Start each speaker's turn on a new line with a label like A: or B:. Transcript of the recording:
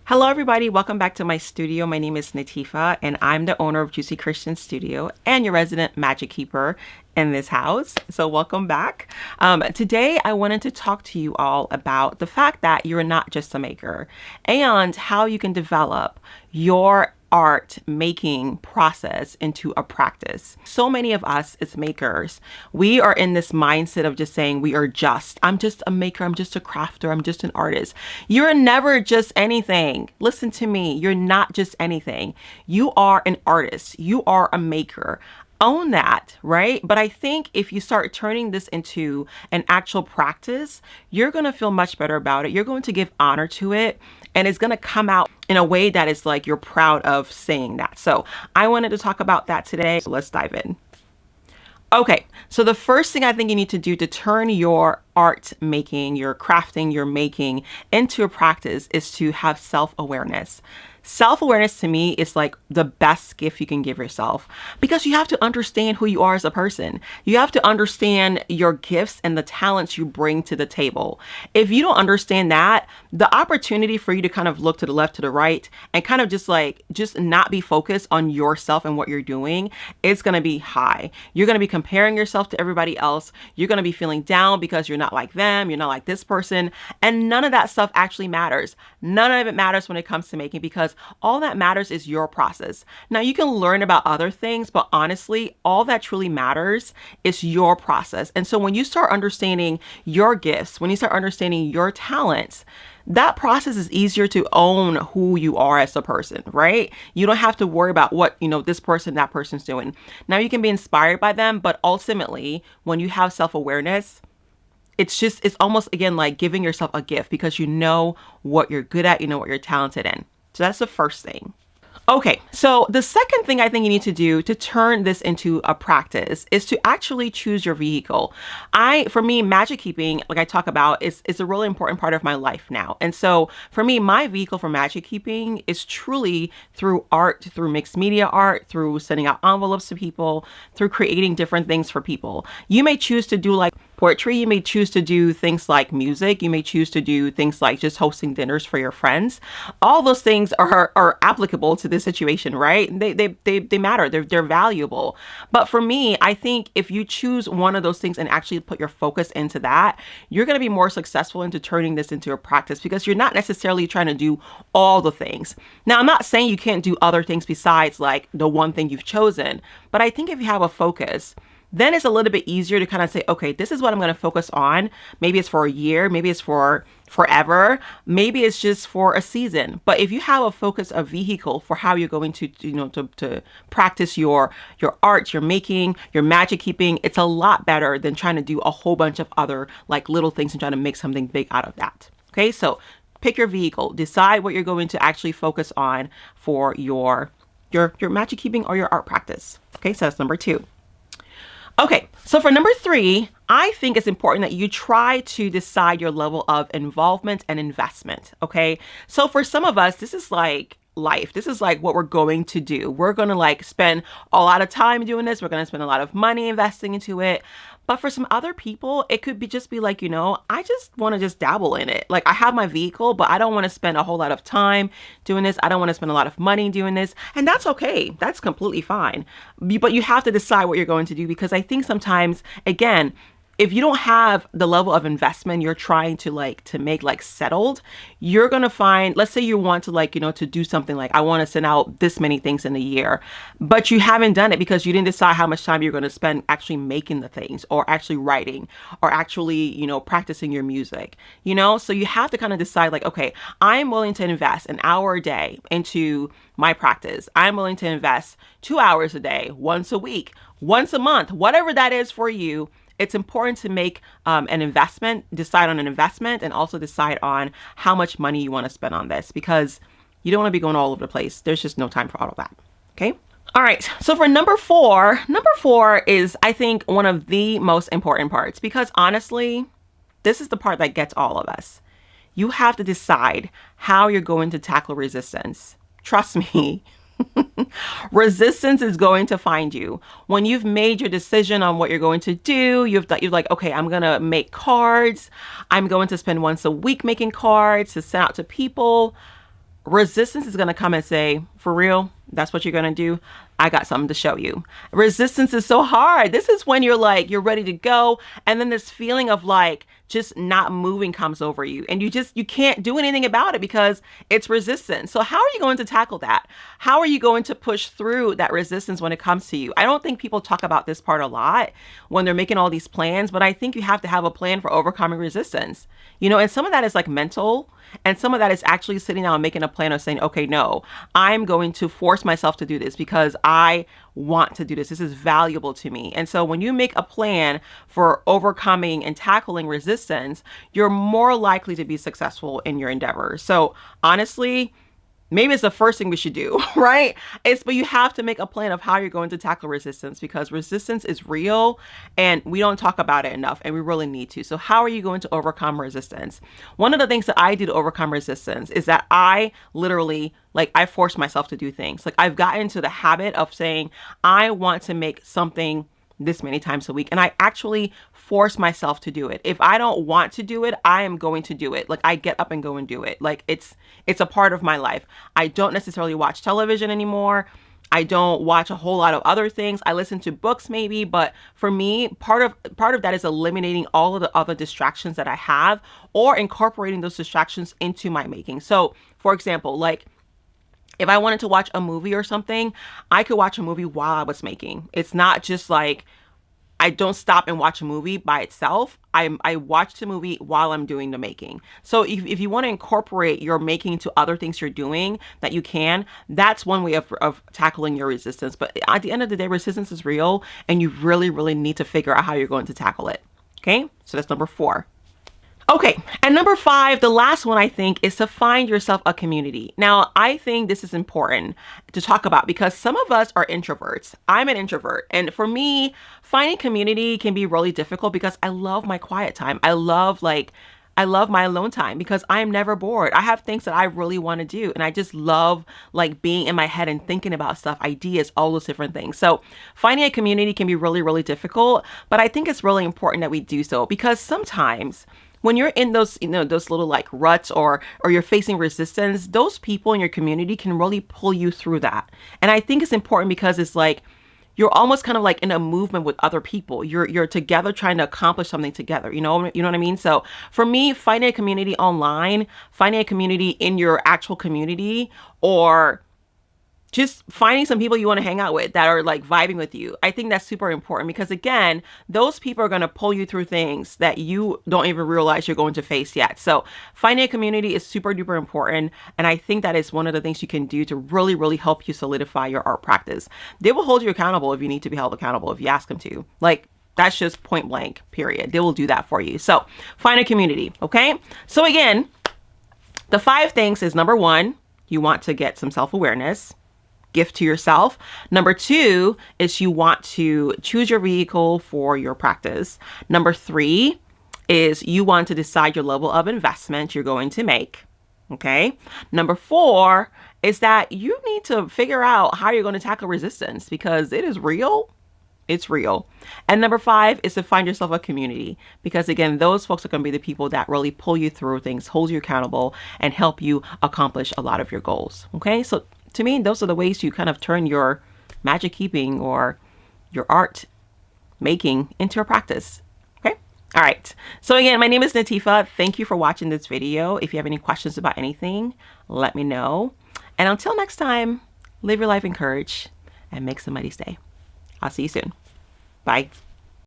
A: Hello, everybody. Welcome back to my studio. My name is Natifa, and I'm the owner of Juicy Christian Studio and your resident magic keeper in this house. So welcome back. Today, I wanted to talk to you all about the fact that you're not just a maker and how you can develop your art making process into a practice. So many of us as makers, we are in this mindset of just saying I'm just a maker, I'm just a crafter, I'm just an artist. You're never just anything. Listen to me, you're not just anything. You are an artist, you are a maker. Own that, right? But I think if you start turning this into an actual practice, you're going to feel much better about it. You're going to give honor to it, and it's going to come out in a way that is like you're proud of saying that. So I wanted to talk about that today. So let's dive in. Okay, so the first thing I think you need to do to turn your art making, your crafting, your making into a practice is to have self-awareness. Self-awareness to me is like the best gift you can give yourself because you have to understand who you are as a person. You have to understand your gifts and the talents you bring to the table. If you don't understand that, the opportunity for you to kind of look to the left, to the right, and kind of just not be focused on yourself and what you're doing, it's going to be high. You're going to be comparing yourself to everybody else. You're going to be feeling down because you're not like them. You're not like this person. And none of that stuff actually matters. None of it matters when it comes to making because all that matters is your process. Now you can learn about other things, but honestly, all that truly matters is your process. And so when you start understanding your gifts, when you start understanding your talents, that process is easier to own who you are as a person, right? You don't have to worry about what, this person, that person's doing. Now you can be inspired by them, but ultimately when you have self-awareness, it's almost again like giving yourself a gift because you know what you're good at, you know what you're talented in. So that's the first thing. Okay, so the second thing I think you need to do to turn this into a practice is to actually choose your vehicle. For me, magic keeping, like I talk about, is a really important part of my life now. And so for me, my vehicle for magic keeping is truly through art, through mixed media art, through sending out envelopes to people, through creating different things for people. You may choose to do like poetry, you may choose to do things like music, you may choose to do things like just hosting dinners for your friends. All those things are applicable to this situation, right? They matter, they're valuable. But for me, I think if you choose one of those things and actually put your focus into that, you're going to be more successful into turning this into a practice because you're not necessarily trying to do all the things. Now, I'm not saying you can't do other things besides like the one thing you've chosen, but I think if you have a focus, then it's a little bit easier to kind of say, okay, this is what I'm going to focus on. Maybe it's for a year, maybe it's for forever, maybe it's just for a season. But if you have a focus, a vehicle for how you're going to, to practice your art, your making, your magic keeping, it's a lot better than trying to do a whole bunch of other like little things and trying to make something big out of that. Okay, so pick your vehicle, decide what you're going to actually focus on for your magic keeping or your art practice. Okay, so that's number 2. Okay, so for number 3, I think it's important that you try to decide your level of involvement and investment, okay? So for some of us, this is like life. This is like what we're going to do. We're going to like spend a lot of time doing this. We're going to spend a lot of money investing into it. But for some other people, it could just be like, I just want to just dabble in it. Like I have my vehicle, but I don't want to spend a whole lot of time doing this. I don't want to spend a lot of money doing this. And that's okay. That's completely fine. But you have to decide what you're going to do because I think sometimes, again, if you don't have the level of investment you're trying to make like settled, you're going to find, let's say you want to to do something like, I want to send out this many things in a year, but you haven't done it because you didn't decide how much time you're going to spend actually making the things or actually writing or actually, practicing your music, so you have to kind of decide like, okay, I'm willing to invest an hour a day into my practice. I'm willing to invest 2 hours a day, once a week, once a month, whatever that is for you. It's important to make an investment, decide on an investment, and also decide on how much money you want to spend on this because you don't want to be going all over the place. There's just no time for all of that. Okay. All right. So for number 4 is, I think, one of the most important parts because honestly, this is the part that gets all of us. You have to decide how you're going to tackle resistance. Trust me. Resistance is going to find you. When you've made your decision on what you're going to do, you're like, okay, I'm going to make cards. I'm going to spend once a week making cards to send out to people. resistance is going to come and say, for real, that's what you're going to do? I got something to show you. Resistance is so hard. This is when you're like, you're ready to go. And then this feeling of like just not moving comes over you. And you can't do anything about it because it's resistance. So how are you going to tackle that? How are you going to push through that resistance when it comes to you? I don't think people talk about this part a lot when they're making all these plans, but I think you have to have a plan for overcoming resistance. You know, and some of that is like mental. And some of that is actually sitting down and making a plan of saying, okay, no, I'm going to force myself to do this because I want to do this. This is valuable to me. And so when you make a plan for overcoming and tackling resistance, you're more likely to be successful in your endeavors. So honestly, maybe it's the first thing we should do, right? But you have to make a plan of how you're going to tackle resistance because resistance is real and we don't talk about it enough and we really need to. So how are you going to overcome resistance? One of the things that I do to overcome resistance is that I literally, I force myself to do things. Like I've gotten into the habit of saying, I want to make something this many times a week. And I actually force myself to do it. If I don't want to do it, I am going to do it. Like I get up and go and do it. Like it's a part of my life. I don't necessarily watch television anymore. I don't watch a whole lot of other things. I listen to books maybe, but for me, part of that is eliminating all of the other distractions that I have or incorporating those distractions into my making. So for example, like if I wanted to watch a movie or something, I could watch a movie while I was making. It's not just like I don't stop and watch a movie by itself. I watch the movie while I'm doing the making. So if you want to incorporate your making to other things you're doing that you can, that's one way of tackling your resistance. But at the end of the day, resistance is real and you really, really need to figure out how you're going to tackle it. Okay, so that's number 4. Okay, and number 5, the last one I think is to find yourself a community. Now, I think this is important to talk about because some of us are introverts. I'm an introvert. And for me, finding community can be really difficult because I love my quiet time. I love my alone time because I am never bored. I have things that I really want to do. And I just love like being in my head and thinking about stuff, ideas, all those different things. So finding a community can be really, really difficult. But I think it's really important that we do so because sometimes when you're in those, those little like ruts or you're facing resistance, those people in your community can really pull you through that. And I think it's important because it's like, you're almost kind of like in a movement with other people. You're together trying to accomplish something together. You know what I mean? So for me, finding a community online, finding a community in your actual community, or just finding some people you want to hang out with that are like vibing with you. I think that's super important because again, those people are going to pull you through things that you don't even realize you're going to face yet. So finding a community is super duper important. And I think that is one of the things you can do to really, really help you solidify your art practice. They will hold you accountable if you need to be held accountable, if you ask them to. Like that's just point blank, period. They will do that for you. So find a community. Okay. So again, the 5 things is number 1, you want to get some self-awareness. Gift to yourself. Number 2 is you want to choose your vehicle for your practice. Number 3 is you want to decide your level of investment you're going to make. Okay. Number 4 is that you need to figure out how you're going to tackle resistance because it is real. It's real. And number 5 is to find yourself a community because again, those folks are going to be the people that really pull you through things, hold you accountable, and help you accomplish a lot of your goals. Okay. So to me, those are the ways you kind of turn your magic keeping or your art making into a practice. Okay. All right. So again, my name is Natifa. Thank you for watching this video. If you have any questions about anything, let me know. And until next time, live your life in courage and make somebody's day. I'll see you soon. Bye.